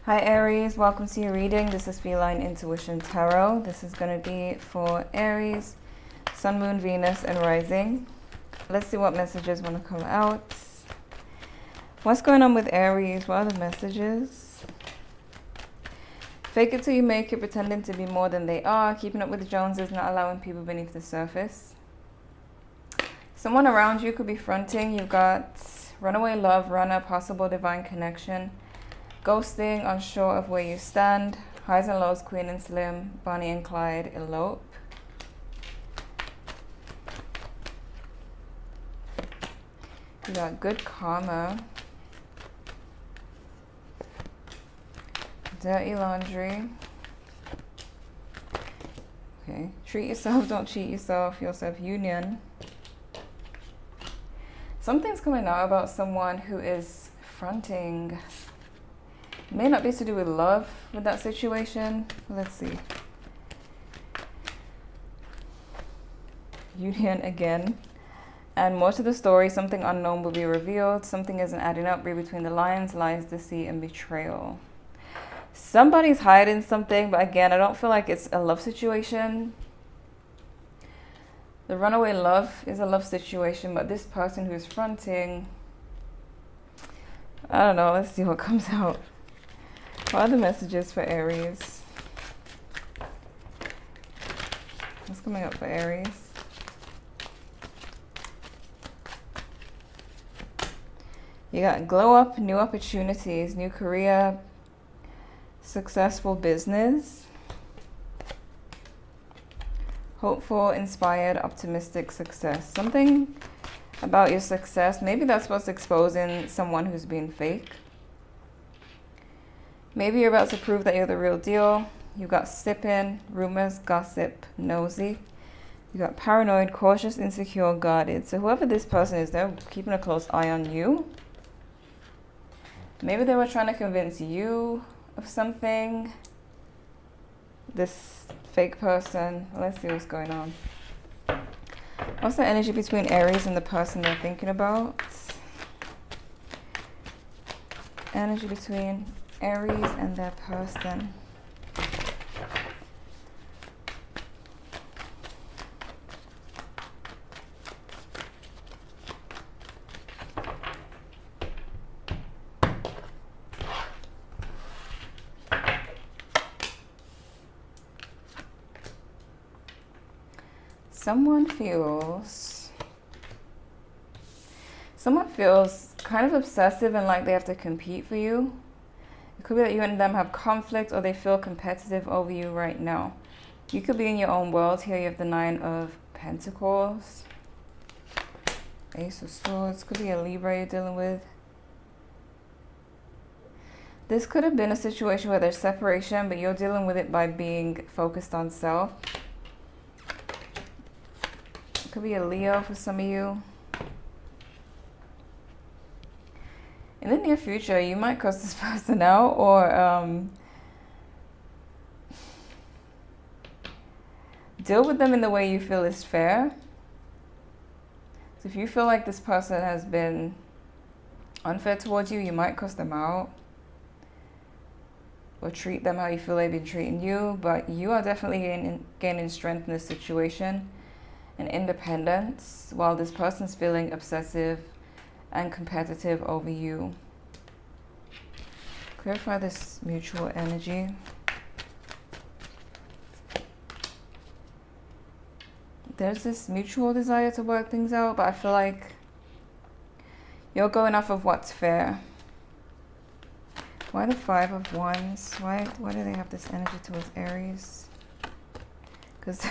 Hi Aries, welcome to your reading. This is Feline Intuition Tarot. This is going to be for Aries, Sun, Moon, Venus, and Rising. Let's see what messages want to come out. What's going on with Aries? What are the messages? Fake it till you make it, pretending to be more than they are. Keeping up with the Joneses, not allowing people beneath the surface. Someone around you could be fronting. You've got runaway love, runner, possible divine connection. Ghosting, unsure of where you stand. Highs and lows, Queen and Slim. Bonnie and Clyde, elope. You got good karma. Dirty laundry. Okay. Treat yourself, don't cheat yourself. Yourself union. Something's coming out about someone who is fronting. May not be to do with love with that situation. Let's see. Union again. And more to the story, something unknown will be revealed. Something isn't adding up. Read between the lines, lies, deceit, and betrayal. Somebody's hiding something, but again, I don't feel like it's a love situation. The runaway love is a love situation, but this person who's fronting, I don't know. Let's see what comes out. What are the messages for Aries? What's coming up for Aries? You got glow up, new opportunities, new career, successful business, hopeful, inspired, optimistic success. Something about your success. Maybe that's what's exposing someone who's being fake. Maybe you're about to prove that you're the real deal. You got sipping, rumors, gossip, nosy. You got paranoid, cautious, insecure, guarded. So whoever this person is, they're keeping a close eye on you. Maybe they were trying to convince you of something. This fake person. Let's see what's going on. What's the energy between Aries and the person they're thinking about? Energy between Aries and their person. Someone feels kind of obsessive and like they have to compete for you. It could be that you and them have conflict, or they feel competitive over you right now. You could be in your own world. Here you have the 9 of Pentacles. Ace of Swords. Could be a Libra you're dealing with. This could have been a situation where there's separation, but you're dealing with it by being focused on self. It could be a Leo for some of you. In the near future, you might cuss this person out, or deal with them in the way you feel is fair. So if you feel like this person has been unfair towards you, you might cuss them out. Or treat them how you feel they've been treating you. But you are definitely gaining strength in this situation and independence, while this person's feeling obsessive and competitive over you. Clarify this mutual energy. There's this mutual desire to work things out, but I feel like you're going off of what's fair. Why the 5 of Wands? Why do they have this energy towards Aries? Because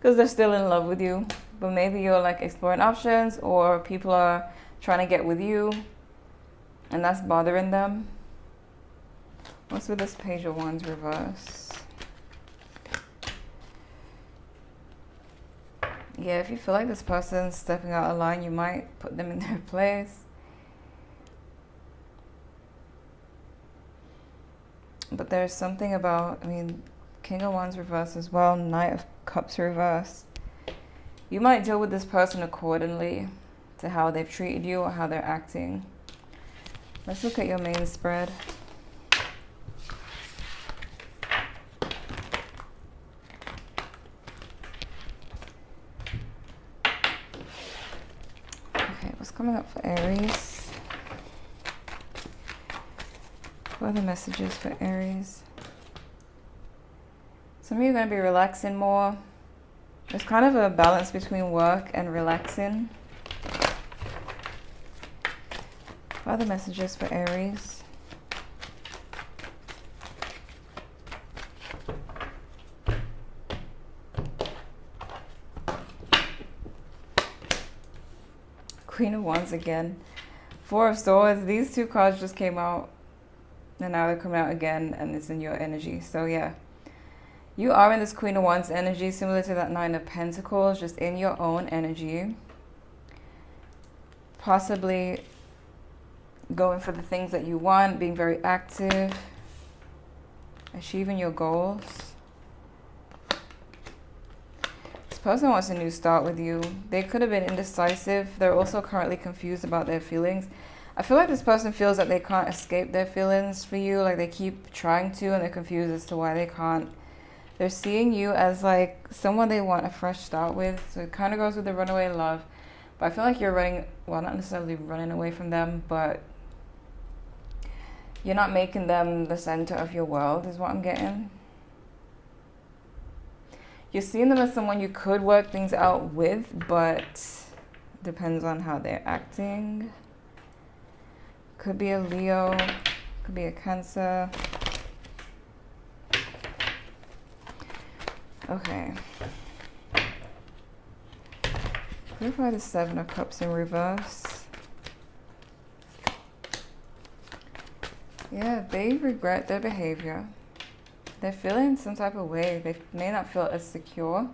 they're still in love with you. But maybe you're like exploring options, or people are trying to get with you and that's bothering them. What's with this Page of Wands reverse? Yeah, if you feel like this person's stepping out of line, you might put them in their place. But there's something about, King of Wands reverse as well, Knight of Cups reverse. You might deal with this person accordingly to how they've treated you or how they're acting. Let's look at your main spread. coming up for Aries? What are the messages for Aries? Some of you are going to be relaxing more. There's kind of a balance between work and relaxing. What are the messages for Aries? Queen of Wands again. Four of Swords. These two cards just came out and now they're coming out again, and it's in your energy. So yeah, you are in this Queen of Wands energy, similar to that Nine of Pentacles, just in your own energy. Possibly going for the things that you want, being very active, achieving your goals. This person wants a new start with you. They could have been indecisive. They're also currently confused about their feelings. I feel like this person feels that they can't escape their feelings for you. Like they keep trying to, and they're confused as to why they can't. They're seeing you as like someone they want a fresh start with. So it kind of goes with the runaway love. But I feel like you're running, well, not necessarily running away from them, but you're not making them the center of your world is what I'm getting. You're seeing them as someone you could work things out with, but depends on how they're acting. Could be a Leo, could be a Cancer. Okay. Clarify the Seven of Cups in reverse. Yeah, they regret their behavior. They're feeling some type of way. They may not feel as secure.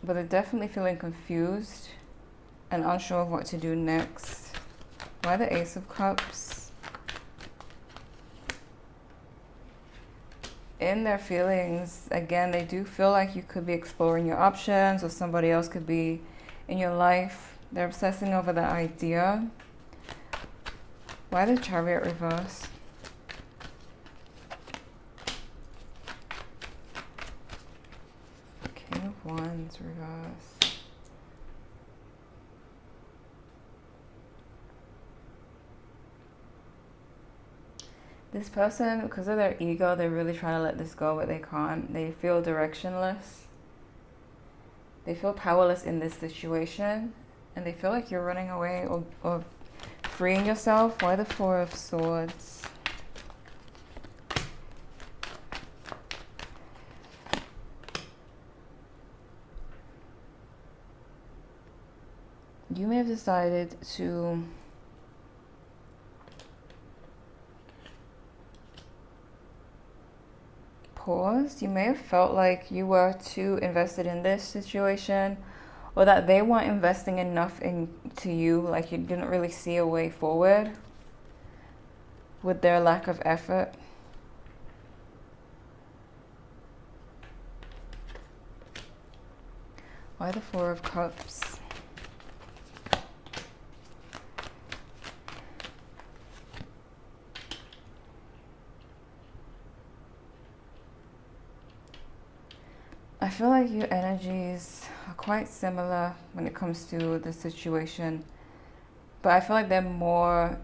But they're definitely feeling confused and unsure of what to do next. Why the Ace of Cups? In their feelings, again, they do feel like you could be exploring your options, or somebody else could be in your life. They're obsessing over the idea. Why the Chariot reverse? King of Wands reverse. This person, because of their ego, they're really trying to let this go, but they can't. They feel directionless. They feel powerless in this situation. And they feel like you're running away or freeing yourself. Why the Four of Swords? You may have decided to pause. You may have felt like you were too invested in this situation, or that they weren't investing enough into you, like you didn't really see a way forward with their lack of effort. Why the Four of Cups? I feel like your energies are quite similar when it comes to the situation, but I feel like they're more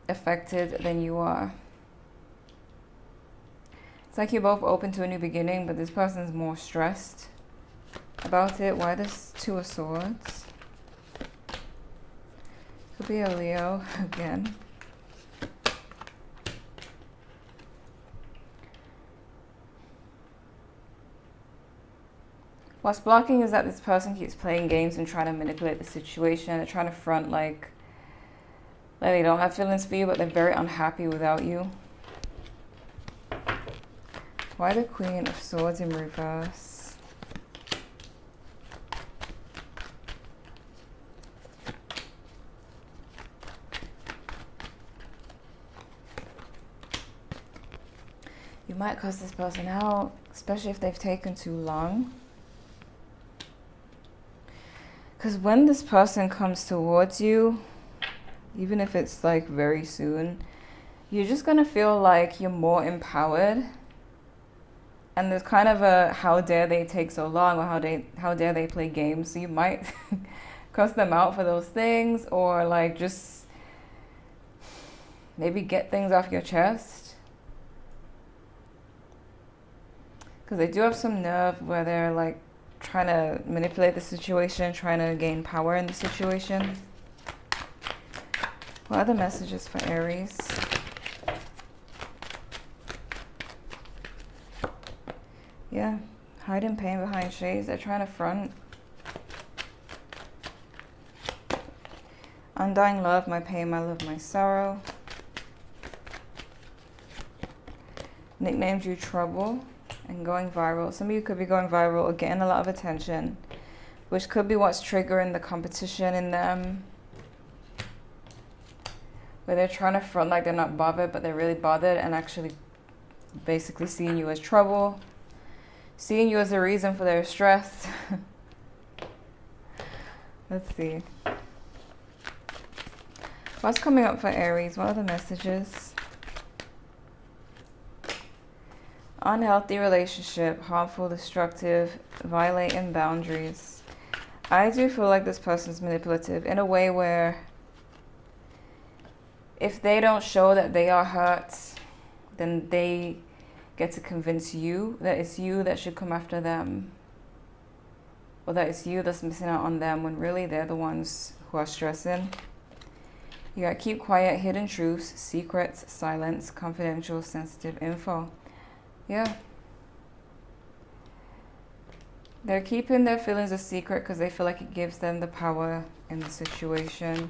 affected than you are. It's like you're both open to a new beginning, but this person's more stressed about it. Why this Two of Swords? Could be a Leo again. What's blocking is that this person keeps playing games and trying to manipulate the situation. They're trying to front like they don't have feelings for you, but they're very unhappy without you. Why the Queen of Swords in reverse? You might cuss this person out, especially if they've taken too long. Because when this person comes towards you, even if it's like very soon, you're just going to feel like you're more empowered And there's kind of a how dare they take so long, or how dare they play games. So you might cuss them out for those things, or like just maybe get things off your chest. Because they do have some nerve where they're like trying to manipulate the situation, trying to gain power in the situation. What are the messages for Aries? Yeah, hiding pain behind shades. They're trying to front. Undying love, my pain, my love, my sorrow. Nicknamed you trouble and going viral. Some of you could be going viral or getting a lot of attention, which could be what's triggering the competition in them. Where they're trying to front like they're not bothered, but they're really bothered, and actually basically seeing you as trouble. Seeing you as a reason for their stress. Let's see. What's coming up for Aries? What are the messages? Unhealthy relationship, harmful, destructive, violating boundaries. I do feel like this person's manipulative in a way where if they don't show that they are hurt, then they get to convince you that it's you that should come after them, or that it's you that's missing out on them, when really they're the ones who are stressing. You got keep quiet, hidden truths, secrets, silence, confidential, sensitive info. Yeah. They're keeping their feelings a secret because they feel like it gives them the power in the situation,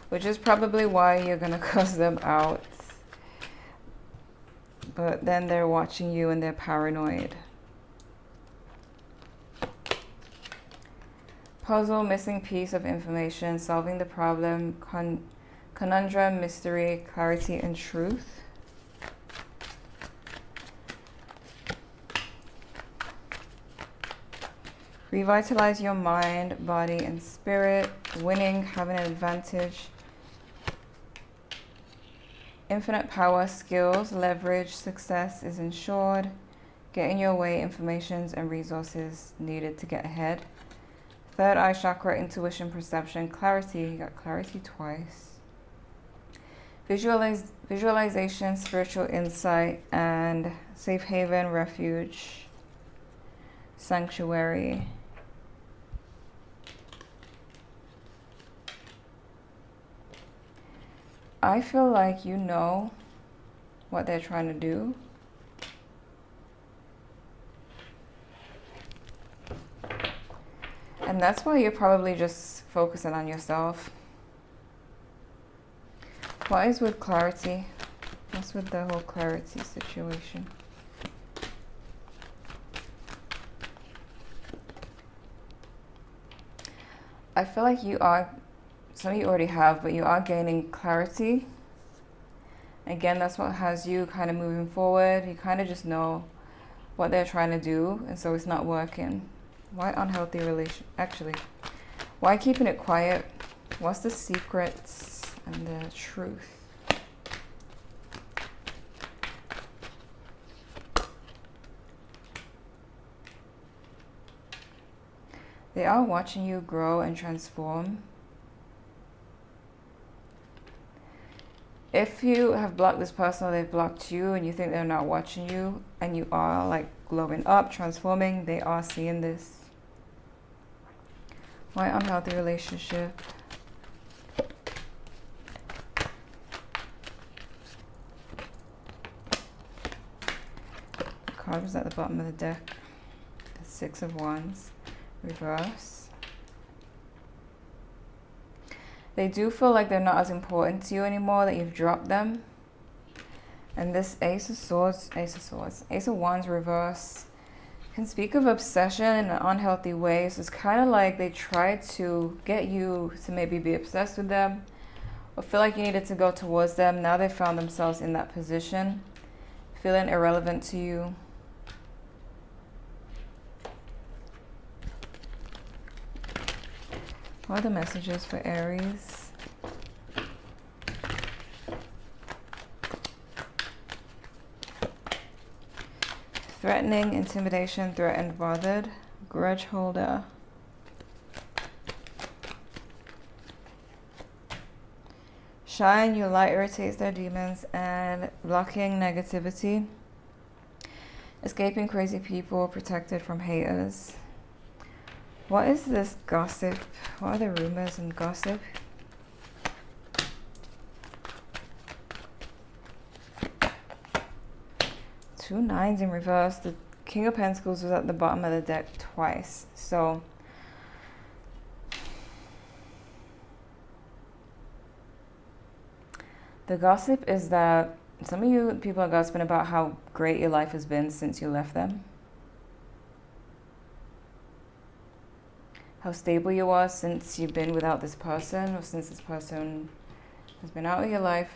which is probably why you're going to cuss them out. But then they're watching you and they're paranoid. Puzzle, missing piece of information, solving the problem, conundrum, mystery, clarity, and truth. Revitalize your mind, body, and spirit. Winning, having an advantage. Infinite power, skills, leverage, success is ensured. Get in your way, informations and resources needed to get ahead. Third eye chakra, intuition, perception, clarity. You got clarity twice. Visualization, spiritual insight, and safe haven, refuge, sanctuary. I feel like you know what they're trying to do. And that's why you're probably just focusing on yourself. What is with clarity? What's with the whole clarity situation? I feel like you are, some of you already have, but you are gaining clarity. Again, that's what has you kind of moving forward. You kind of just know what they're trying to do, and so it's not working. Why unhealthy relation? Actually, why keeping it quiet? What's the secrets and the truth? They are watching you grow and transform. If you have blocked this person or they've blocked you and you think they're not watching you and you are like glowing up, transforming, they are seeing this. Why unhealthy relationship? The card was at the bottom of the deck. The Six of Wands, reverse. They do feel like they're not as important to you anymore, that you've dropped them. And this Ace of Wands reverse can speak of obsession in an unhealthy way. So it's kind of like they tried to get you to maybe be obsessed with them or feel like you needed to go towards them. Now they found themselves in that position, feeling irrelevant to you. What are the messages for Aries? Threatening, intimidation, threatened, bothered, grudge holder. Shine, your light irritates their demons, and blocking negativity. Escaping crazy people, protected from haters. What is this gossip? What are the rumors and gossip? Two nines in reverse. The King of Pentacles was at the bottom of the deck twice. So the gossip is that some of you people are gossiping about how great your life has been since you left them. How stable you are since you've been without this person, or since this person has been out of your life.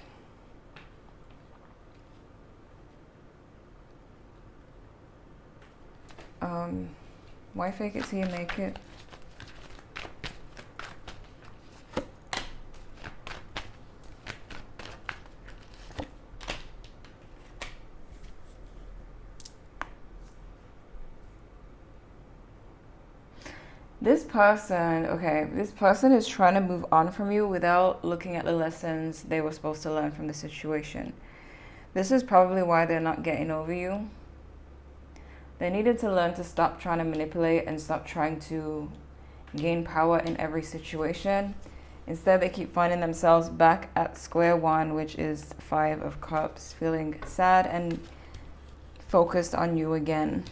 Why fake it till you make it? This person, okay, this person is trying to move on from you without looking at the lessons they were supposed to learn from the situation. This is probably why they're not getting over you. They needed to learn to stop trying to manipulate and stop trying to gain power in every situation. Instead, they keep finding themselves back at square one, which is 5 of Cups, feeling sad and focused on you again.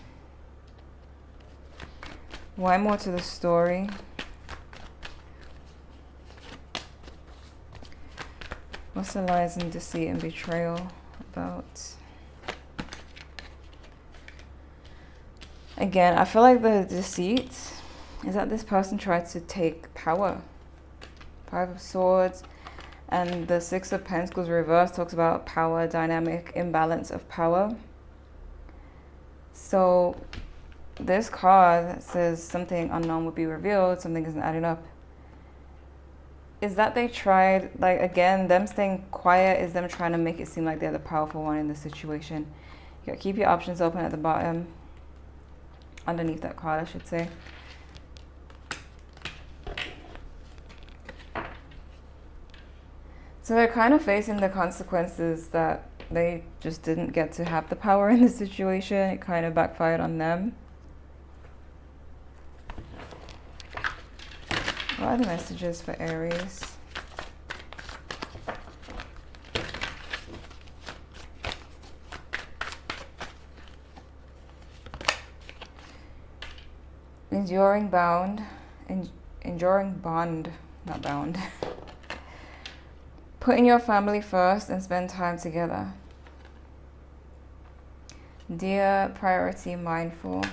Why more to the story? What's the lies and deceit and betrayal about? Again, I feel like the deceit is that this person tried to take power. 5 of Swords and the 6 of Pentacles reverse talks about power, dynamic, imbalance of power. So this card that says something unknown will be revealed, something isn't adding up, is that they tried, like, again, them staying quiet is them trying to make it seem like they're the powerful one in the situation. You gotta keep your options open at the bottom. Underneath that card, I should say. So they're kind of facing the consequences that they just didn't get to have the power in the situation. It kind of backfired on them. What are the messages for Aries? Enduring bond, not bound. Putting your family first and spend time together. Dear, priority, mindful.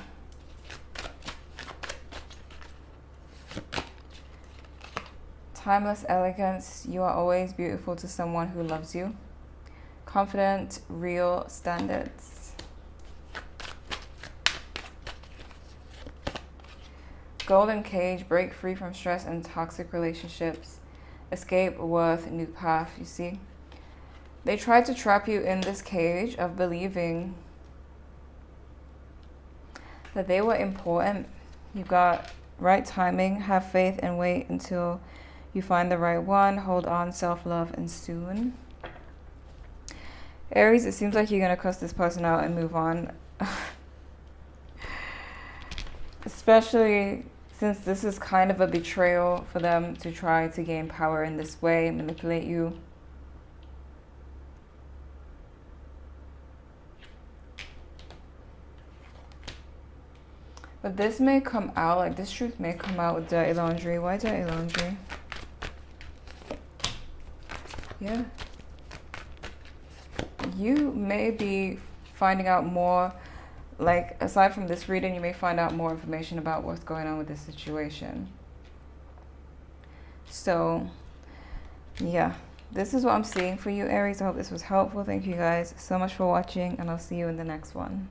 Timeless elegance, you are always beautiful to someone who loves you. Confident, real standards. Golden cage, break free from stress and toxic relationships. Escape, worth, new path, you see. They tried to trap you in this cage of believing that they were important. You got right timing, have faith and wait until you find the right one. Hold on, self-love, and soon. Aries, it seems like you're going to cuss this person out and move on. Especially since this is kind of a betrayal for them to try to gain power in this way, manipulate you. But this may come out, like this truth may come out with dirty laundry. Why dirty laundry? Yeah. You may be finding out more, like aside from this reading, you may find out more information about what's going on with this situation. So, yeah. This is what I'm seeing for you, Aries. I hope this was helpful. Thank you guys so much for watching, and I'll see you in the next one.